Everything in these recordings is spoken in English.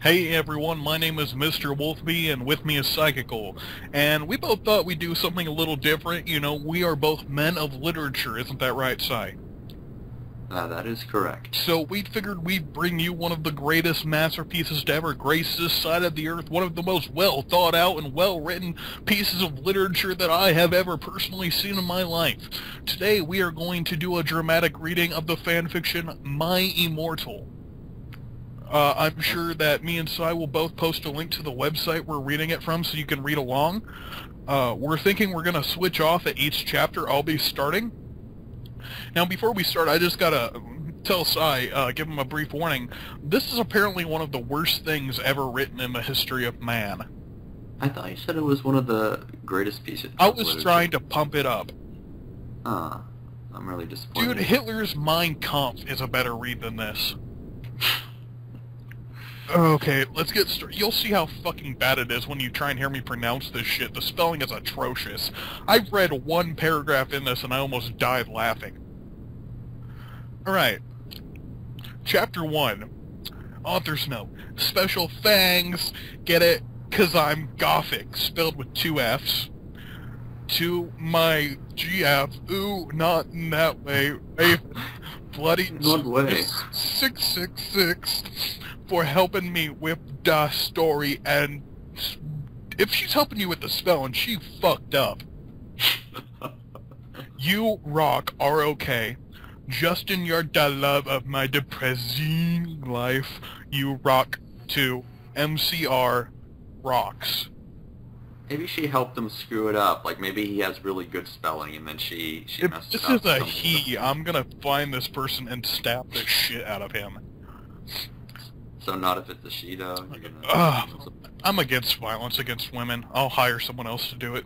Hey everyone, my name is Mr. Wolfby, and with me is Psychical. And we both thought we'd do something a little different. You know, we are both men of literature, isn't that right, Psy? That is correct. So we figured we'd bring you one of the greatest masterpieces to ever grace this side of the earth, one of the most well thought out and well written pieces of literature that I have ever personally seen in my life. Today we are going to do a dramatic reading of the fanfiction My Immortal. I'm sure that me and Sai will both post a link to the website we're reading it from so you can read along. We're thinking we're going to switch off at each chapter. I'll be starting. Now, before we start, I just got to tell Sai, give him a brief warning. This is apparently one of the worst things ever written in the history of man. I thought you said it was one of the greatest pieces. I was trying to pump it up. I'm really disappointed. Dude, Hitler's Mein Kampf is a better read than this. Okay, let's get started. You'll see how fucking bad it is when you try and hear me pronounce this shit. The spelling is atrocious. I've read one paragraph in this and I almost died laughing. Alright. Chapter 1. Author's note. Special thanks. Get it? 'Cause I'm Gothic. Spelled with 2 F's. To my GF. Ooh, not in that way. Bloody What way? 666 for helping me with the story, and if she's helping you with the spelling, she fucked up. You rock, R-O-K. Justin, you're the love of my depressing life. You rock too. MCR rocks. Maybe she helped him screw it up. Like maybe he has really good spelling, and then she messed This it up. is a he. I'm gonna find this person and stab the shit out of him. So not if it's a she though. You're gonna... I'm against violence against women. I'll hire someone else to do it.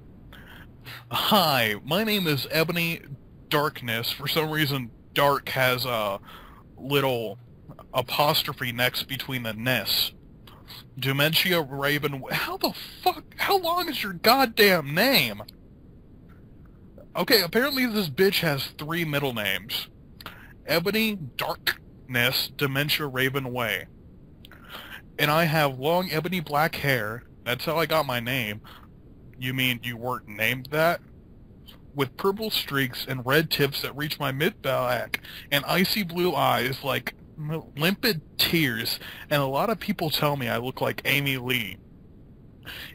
Hi, my name is Ebony Darkness. For some reason, dark has a little apostrophe next between the ness. Dementia Raven. How the fuck? How long is your goddamn name? Okay, apparently this bitch has 3 middle names. Ebony Darkness Dementia Raven Way. And I have long ebony black hair. That's how I got my name. You mean you weren't named that? With purple streaks and red tips that reach my mid-back, and icy blue eyes like limpid tears, and a lot of people tell me I look like Amy Lee.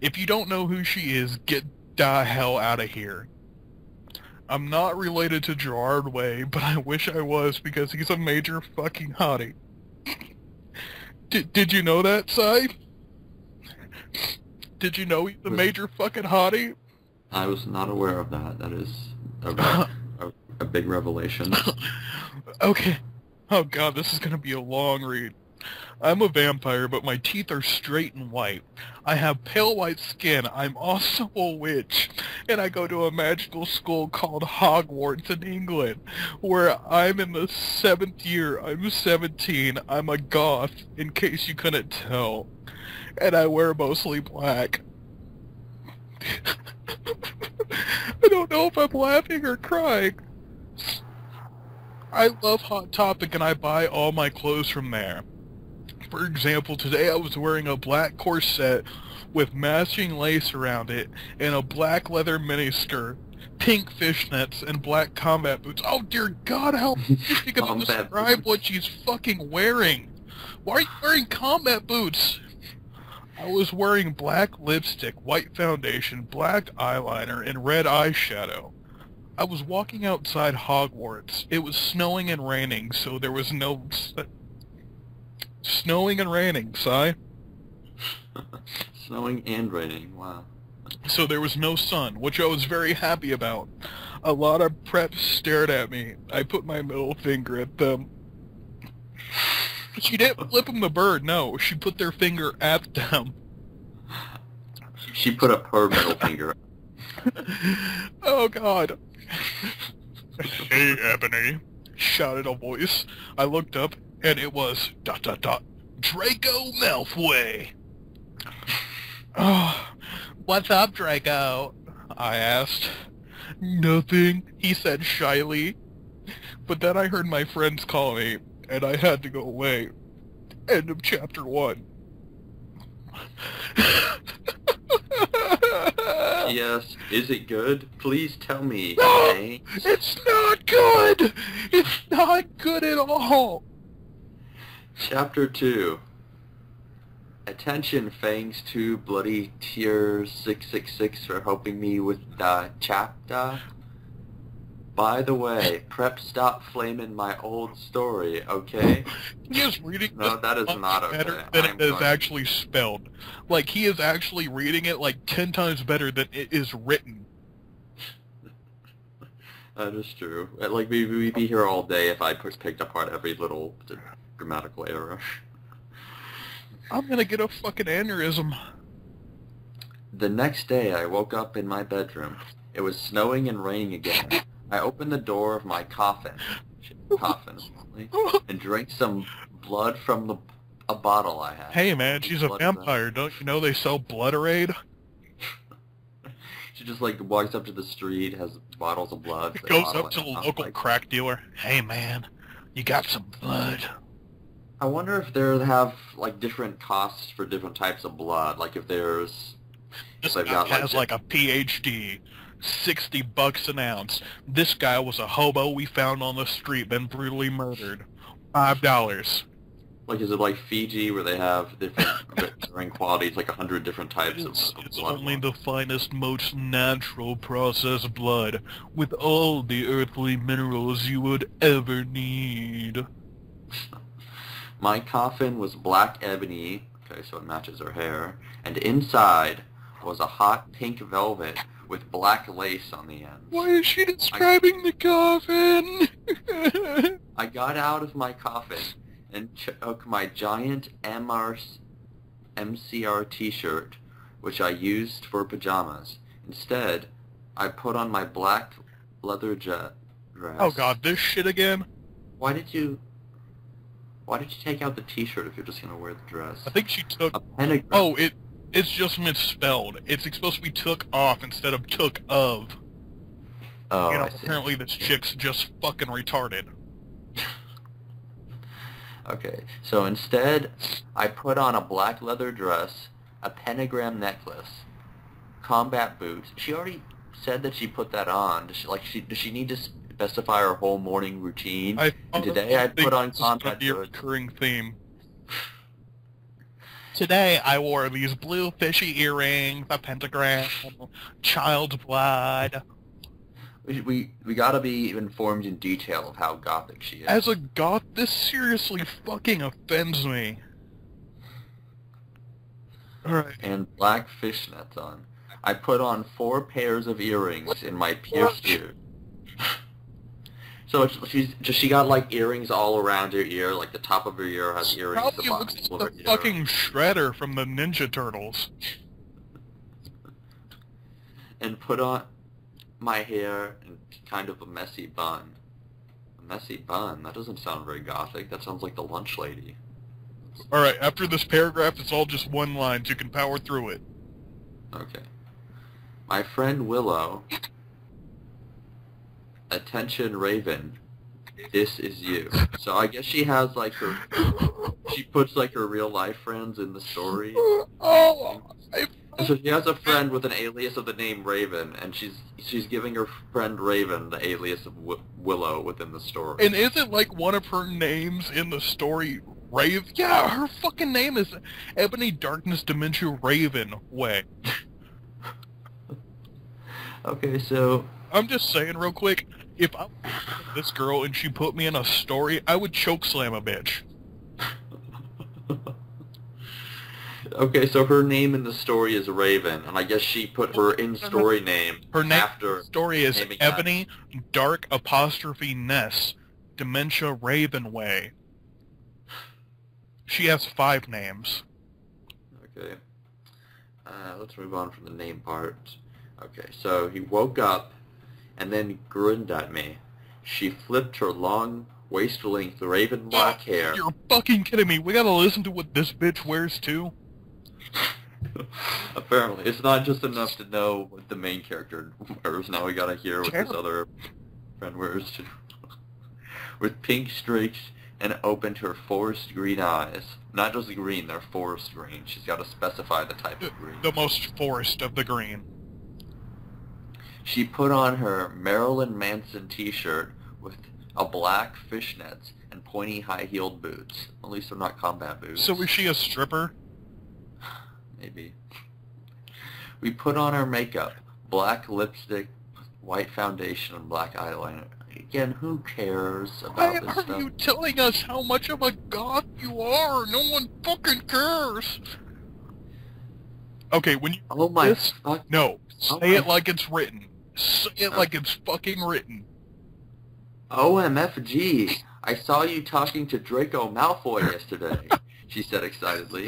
If you don't know who she is, get the hell out of here. I'm not related to Gerard Way, but I wish I was because he's a major fucking hottie. Did you know that, Sai? Did you know he's a major fucking hottie? I was not aware of that. That is a big revelation. Okay. Oh god, this is gonna be a long read. I'm a vampire, but my teeth are straight and white. I have pale white skin. I'm also a witch. And I go to a magical school called Hogwarts in England, where I'm in the 7th year. I'm 17. I'm a goth, in case you couldn't tell. And I wear mostly black. I don't know if I'm laughing or crying. I love Hot Topic and I buy all my clothes from there. For example, today I was wearing a black corset with matching lace around it and a black leather miniskirt, pink fishnets, and black combat boots. Oh dear God, how is she gonna describe what she's fucking wearing? Why are you wearing combat boots? I was wearing black lipstick, white foundation, black eyeliner, and red eyeshadow. I was walking outside Hogwarts. It was snowing and raining, so there was no... Snowing and raining, Sai. Snowing and raining, wow. So there was no sun, which I was very happy about. A lot of preps stared at me. I put my middle finger at them. She didn't flip them the bird, no. She put their finger at them. She put up her middle finger. Oh god. Hey, Ebony, shouted a voice. I looked up, and it was... Draco Malfoy. Oh, what's up, Draco? I asked. Nothing, he said shyly. But then I heard my friends call me, and I had to go away. End of chapter 1. Yes, is it good? Please tell me. No! Thanks. It's not good! It's not good at all! Chapter 2. Attention, Fangs 2 Bloody Tears 666 for helping me with the chapter. By the way, prep stop flaming my old story, okay? He is reading No, this that is much not better okay. than I'm it is going- actually spelled. Like, he is actually reading it like 10 times better than it is written. That is true. Like, we'd be here all day if I picked apart every little grammatical error. I'm gonna get a fucking aneurysm. The next day, I woke up in my bedroom. It was snowing and raining again. I opened the door of my coffin, apparently, and drank some blood from a bottle I had. Hey man, she's a Blood vampire. Don't you know they sell Blooderade? She just, like, walks up to the street, has bottles of blood. Goes up to the local crack dealer. Hey man, you got some blood? I wonder if they have, like, different costs for different types of blood. Like, if there's... This they've guy got, has like a PhD. $60 an ounce. This guy was a hobo we found on the street, been brutally murdered. $5. Like, is it like Fiji, where they have different varying qualities, like 100 different types of It's blood? only the finest, most natural processed blood, with all the earthly minerals you would ever need. My coffin was black ebony, okay, so it matches her hair, and inside was a hot pink velvet with black lace on the ends. Why is she describing the coffin? I got out of my coffin and took my giant MCR t-shirt, which I used for pajamas. Instead, I put on my black leather dress. Oh god, this shit again? Why did you take out the t-shirt if you're just gonna wear the dress? I think she took... A pentagram. Oh, it's just misspelled. It's supposed to be took off instead of took of. Oh, You know, I see. apparently this chick's just fucking retarded. Okay, so instead, I put on a black leather dress, a pentagram necklace, combat boots. She already said that she put that on. Does she need to specify her whole morning routine? And today I put on combat a boots. recurring theme. Today I wore these blue fishy earrings, a pentagram, child's blood. We gotta be informed in detail of how gothic she is. As a goth, this seriously fucking offends me. Alright. And black fishnets on. I put on 4 pairs of earrings in my pierced ear. So she got like earrings all around her ear, like the top of her ear has earrings. Probably The looks bottom like of her the ear. fucking Shredder from the Ninja Turtles. And put on my hair in kind of a messy bun. A messy bun? That doesn't sound very gothic. That sounds like the lunch lady. Alright, after this paragraph, it's all just one line, so you can power through it. Okay. My friend Willow. Attention, Raven. This is you. So I guess she has like her... She puts like her real life friends in the story. Oh, So she has a friend with an alias of the name Raven, and she's giving her friend Raven the alias of Willow within the story. and isn't like one of her names in the story Rave? Yeah, her fucking name is Ebony Darkness Dementia Raven Way. Okay, so... I'm just saying real quick, if I was this girl and she put me in a story, I would choke slam a bitch. Okay, so her name in the story is Raven, and I guess she put her in-story name Her name after... story is naming that. Ebony Dark apostrophe Ness Dementia Raven Way. She has 5 names. Okay. Let's move on from the name part. Okay, so he woke up and then grinned at me. She flipped her long, waist-length raven black hair. You're fucking kidding me. We gotta listen to what this bitch wears too. Apparently. It's not just enough to know what the main character wears. Now we gotta hear what this other friend wears too. With pink streaks and opened her forest green eyes. Not just green, they're forest green. She's got to specify the type of green. The most forest of the green. She put on her Marilyn Manson t-shirt with a black fishnets and pointy high-heeled boots. At least they're not combat boots. So is she a stripper? Maybe. We put on our makeup. Black lipstick, white foundation, and black eyeliner. Again, who cares about this stuff? Why are you telling us how much of a goth you are? No one fucking cares. Okay, when you... Oh my fuck... No, say it like it's written. Say it like it's fucking written. OMFG, I saw you talking to Draco Malfoy yesterday, she said excitedly.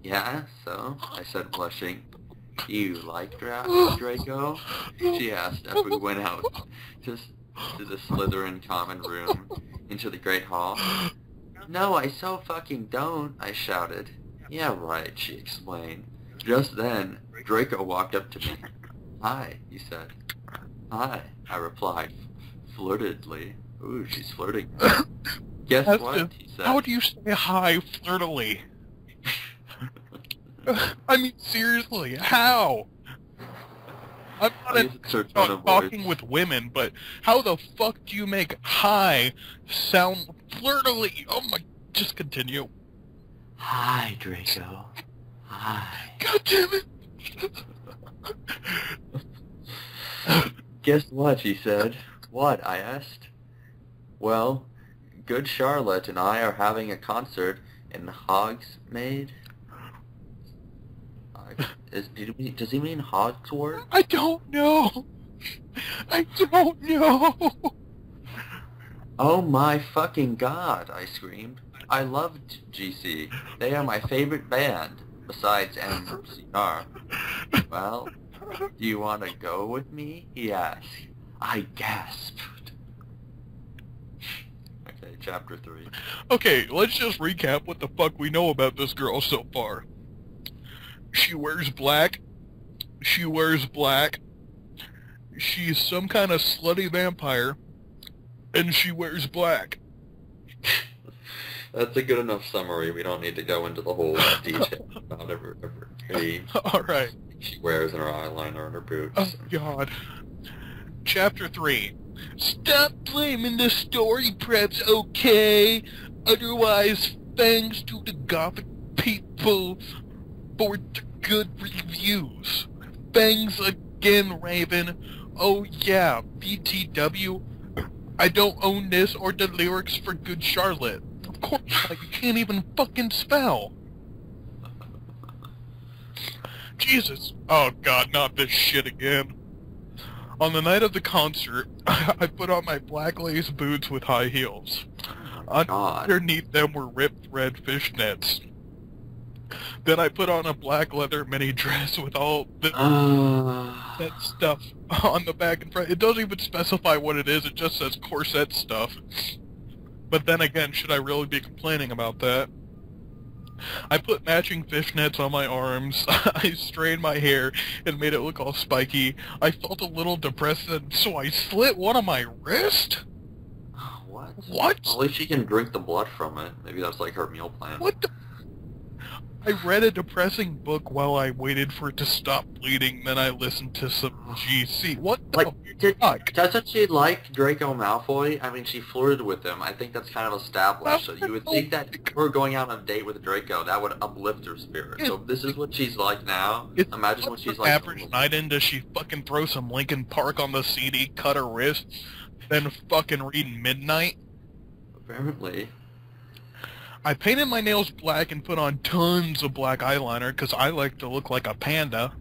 Yeah, so? I said blushing. Do you like Draco? She asked as we went out to the Slytherin common room into the Great Hall. No, I so fucking don't, I shouted. Yeah, right, she explained. Just then, Draco walked up to me. Hi, he said. Hi, I replied, flirtedly. Ooh, she's flirting. Guess what, he said. How do you say hi flirtily? I mean, seriously, how? I'm not talking with women, but how the fuck do you make hi sound flirtily? Oh my, just continue. Hi, Draco. Hi. God damn it! Guess what, she said. What, I asked. Well, good Charlotte and I are having a concert in Hogsmeade. Does he mean Hogsworth? I don't know. I don't know. Oh my fucking god, I screamed. I love GC. They are my favorite band, besides MCR. Well, do you want to go with me? He asked. I gasped. Okay, chapter 3. Okay, let's just recap what the fuck we know about this girl so far. She wears black. She wears black. She's some kind of slutty vampire. And she wears black. That's a good enough summary. We don't need to go into the whole detail about every Alright. she wears in her eyeliner and her boots. Oh, God. Chapter 3. Stop blaming the story preps, okay? Otherwise, thanks to the gothic people for the good reviews. Thanks again, Raven. Oh yeah, BTW. I don't own this or the lyrics for Good Charlotte. Of course, you can't even fucking spell. Jesus. Oh god, not this shit again. On the night of the concert, I put on my black lace boots with high heels. Underneath them were ripped red fishnets. Then I put on a black leather mini dress with all that stuff on the back and front. It doesn't even specify what it is, it just says corset stuff. But then again, should I really be complaining about that? I put matching fishnets on my arms, I straightened my hair and made it look all spiky. I felt a little depressed, and so I slit one of my wrist? What? What? At least she can drink the blood from it. Maybe that's like her meal plan. What the... I read a depressing book while I waited for it to stop bleeding, then I listened to some GC. What the fuck? Doesn't she like Draco Malfoy? I mean, she flirted with him. I think that's kind of established. So you would think that her going out on a date with Draco, that would uplift her spirit. So this is what she's like now? Imagine what she's like... Average night in, does she fucking throw some Linkin Park on the CD, cut her wrist, then fucking read Midnight? Apparently. I painted my nails black and put on tons of black eyeliner because I like to look like a panda.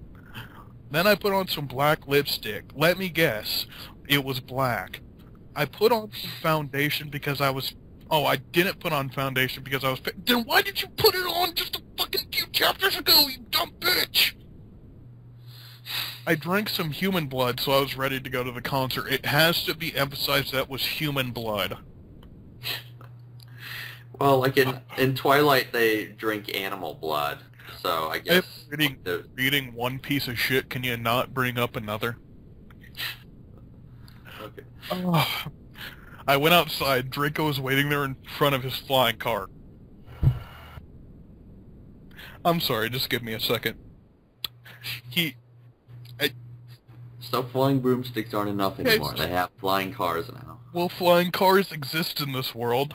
Then I put on some black lipstick. Let me guess. It was black. I put on some foundation because I was... Oh, I didn't put on foundation because I was... Then why did you put it on just a fucking few chapters ago, you dumb bitch? I drank some human blood, so I was ready to go to the concert. It has to be emphasized that was human blood. Well, like in Twilight, they drink animal blood, so I guess... Reading one piece of shit, can you not bring up another? Okay. Oh, I went outside. Draco was waiting there in front of his flying car. I'm sorry, just give me a second. So flying broomsticks aren't enough anymore. They have flying cars now. Well, flying cars exist in this world.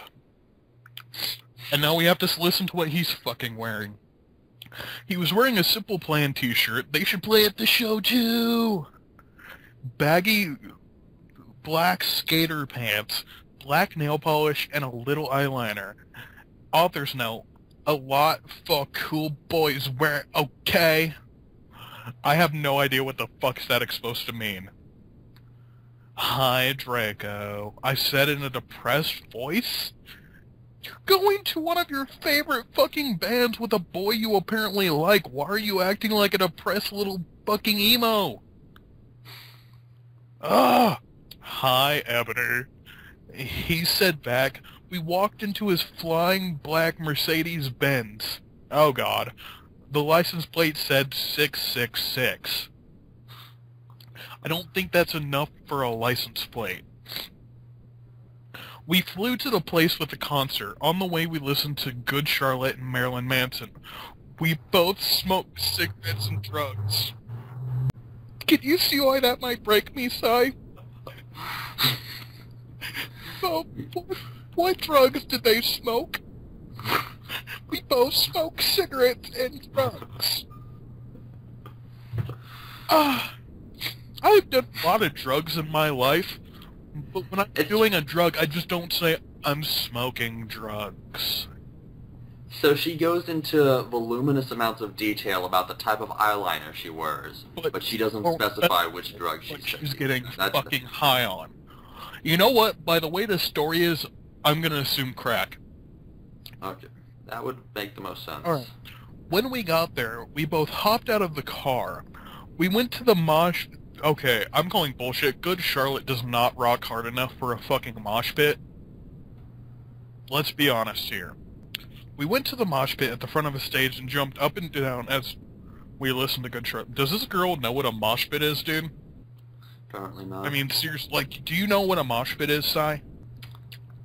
And now we have to listen to what he's fucking wearing. He was wearing a Simple Plan t-shirt. They should play at the show, too! Baggy black skater pants, black nail polish, and a little eyeliner. Author's note. A lot for cool boys wear, okay? I have no idea what the fuck's that supposed to mean. Hi, Draco. I said in a depressed voice? You're going to one of your favorite fucking bands with a boy you apparently like. Why are you acting like a depressed little fucking emo? Ah! Hi, Ebony. He said back, we walked into his flying black Mercedes-Benz. Oh god. The license plate said 666. I don't think that's enough for a license plate. We flew to the place with the concert. On the way we listened to Good Charlotte and Marilyn Manson. We both smoked cigarettes and drugs. Can you see why that might break me, Si? So, what drugs did they smoke? We both smoke cigarettes and drugs. I've done a lot of drugs in my life, but when I'm doing a drug, I just don't say, I'm smoking drugs. So she goes into voluminous amounts of detail about the type of eyeliner she wears, but she doesn't specify which drug she's getting fucking high on. You know what? By the way the story is, I'm gonna assume crack. Okay. That would make the most sense. Alright. When we got there, we both hopped out of the car. We went to the mosh... Okay, I'm calling bullshit. Good Charlotte does not rock hard enough for a fucking mosh pit. Let's be honest here. We went to the mosh pit at the front of the stage and jumped up and down as we listened to Good Charlotte. Does this girl know what a mosh pit is, dude? Apparently not. I mean, seriously, like, do you know what a mosh pit is, Si?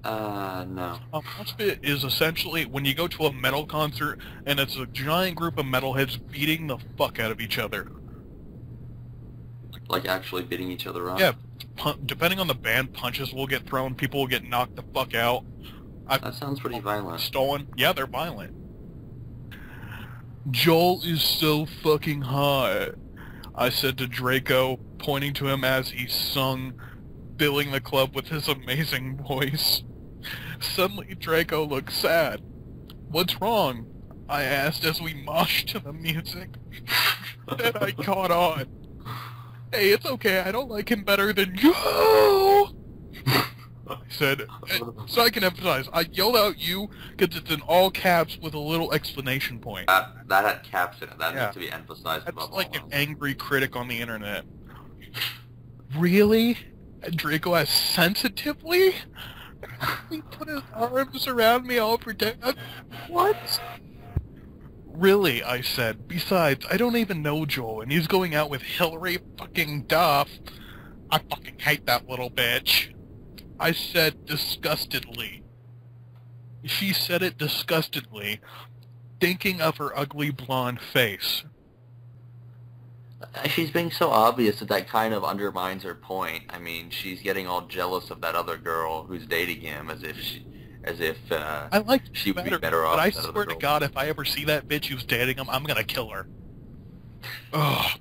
No. A mosh pit is essentially when you go to a metal concert and it's a giant group of metalheads beating the fuck out of each other. Like actually beating each other up? Yeah. Depending on the band, punches will get thrown, people will get knocked the fuck out. That sounds pretty violent. Stolen. Yeah, they're violent. Joel is so fucking hot, I said to Draco, pointing to him as he sung, filling the club with his amazing voice. Suddenly, Draco looked sad. What's wrong? I asked as we moshed to the music. Then I caught on. Hey, it's okay, I don't like him better than you! I said, so I can emphasize, I yelled out you because it's in all caps with a little explanation point. That had caps in it. That needs to be emphasized above all else. That's like an angry critic on the internet. Really? Draco asked sensitively? He put his arms around me all protected. What? Really, I said. Besides, I don't even know Joel, and he's going out with Hillary fucking Duff. I fucking hate that little bitch. I said disgustedly. She said it disgustedly, thinking of her ugly blonde face. She's being so obvious that kind of undermines her point. I mean, she's getting all jealous of that other girl who's dating him, as if she would be better off. But I swear to God, if I ever see that bitch who's dating him, I'm gonna kill her. Ugh.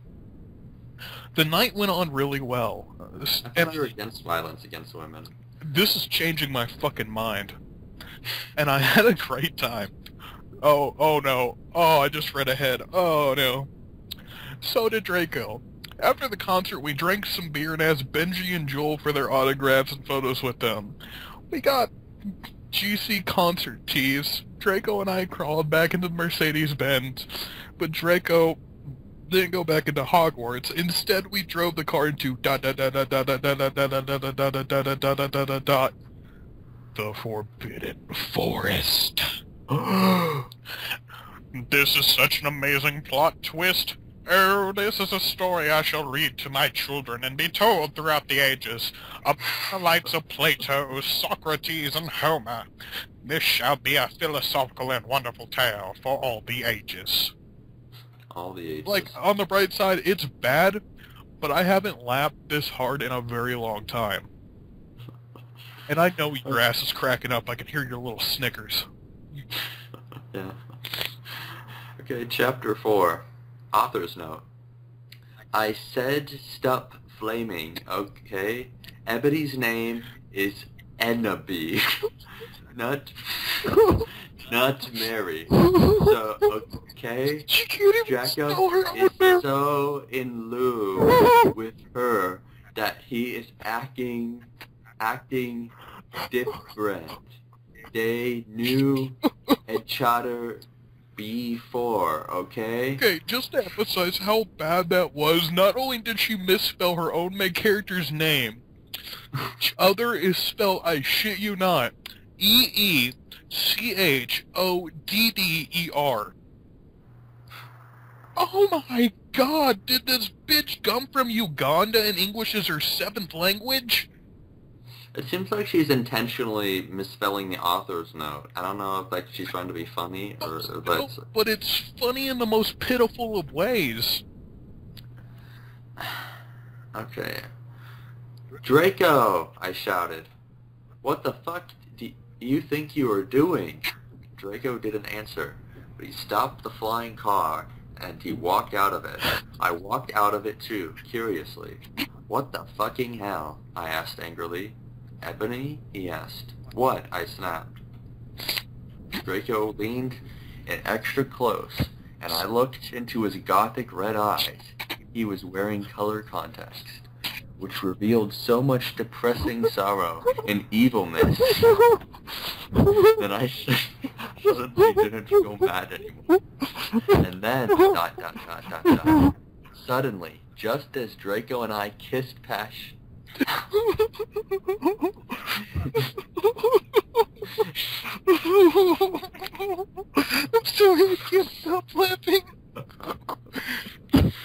The night went on really well. I thought you were against violence against women. This is changing my fucking mind. And I had a great time. Oh no. Oh, I just read ahead. Oh no. So did Draco. After the concert, we drank some beer and asked Benji and Joel for their autographs and photos with them. We got GC concert tees. Draco and I crawled back into the Mercedes-Benz, but Draco didn't go back into Hogwarts. Instead, we drove the car into the Forbidden Forest. This is such an amazing plot twist. Oh, this is a story I shall read to my children and be told throughout the ages, of the likes of Plato, Socrates, and Homer. This shall be a philosophical and wonderful tale for all the ages. All the ages. Like, on the bright side, it's bad, but I haven't laughed this hard in a very long time. And I know your ass is cracking up. I can hear your little snickers. Yeah. Okay, chapter 4. Author's note. I said stop flaming, okay? Ebony's name is Ennaby. not Mary. So, okay? Draco is so in lieu with her that he is acting different. They knew each other before, okay? Okay, just to emphasize how bad that was, not only did she misspell her own main character's name, each other is spelled, I shit you not, Eechoddder. Oh my god, did this bitch come from Uganda and English is her 7th language? It seems like she's intentionally misspelling the author's note. I don't know if like she's trying to be funny or No, but it's funny in the most pitiful of ways. Okay. Draco! I shouted. What the fuck do you think you are doing? Draco didn't answer, but he stopped the flying car and he walked out of it. I walked out of it too, curiously. What the fucking hell? I asked angrily. Ebony? He asked. What? I snapped. Draco leaned in extra close, and I looked into his gothic red eyes. He was wearing color contacts, which revealed so much depressing sorrow and evilness that I suddenly didn't feel mad anymore. And then, suddenly, just as Draco and I kissed passion, I'm sorry, I can't stop laughing.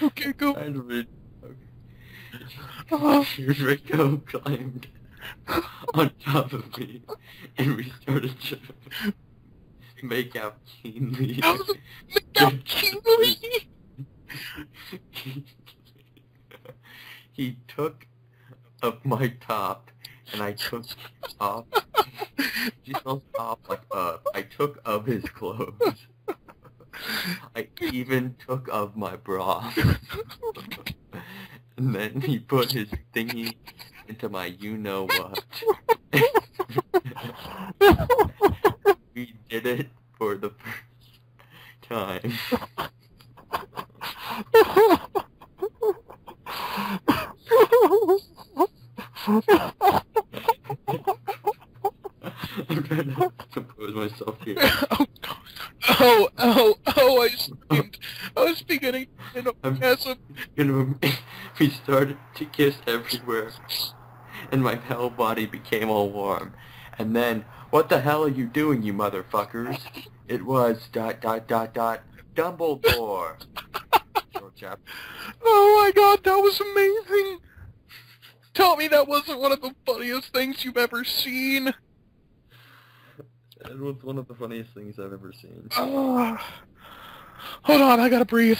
Okay, go. Draco climbed on top of me, and we started to make out keenly. Make out keenly? He took of my top, and I took off. She spells off like I took of his clothes. I even took of my bra. And then he put his thingy into my you-know-what. We did it for the first time. I'm trying to compose myself here. I screamed. I was beginning in a massive... We started to kiss everywhere, and my pale body became all warm. And then, what the hell are you doing, you motherfuckers? It was ... Dumbledore. Short chap. Oh my god, that was amazing! Tell me that wasn't one of the funniest things you've ever seen! It was one of the funniest things I've ever seen. Hold on, I gotta breathe.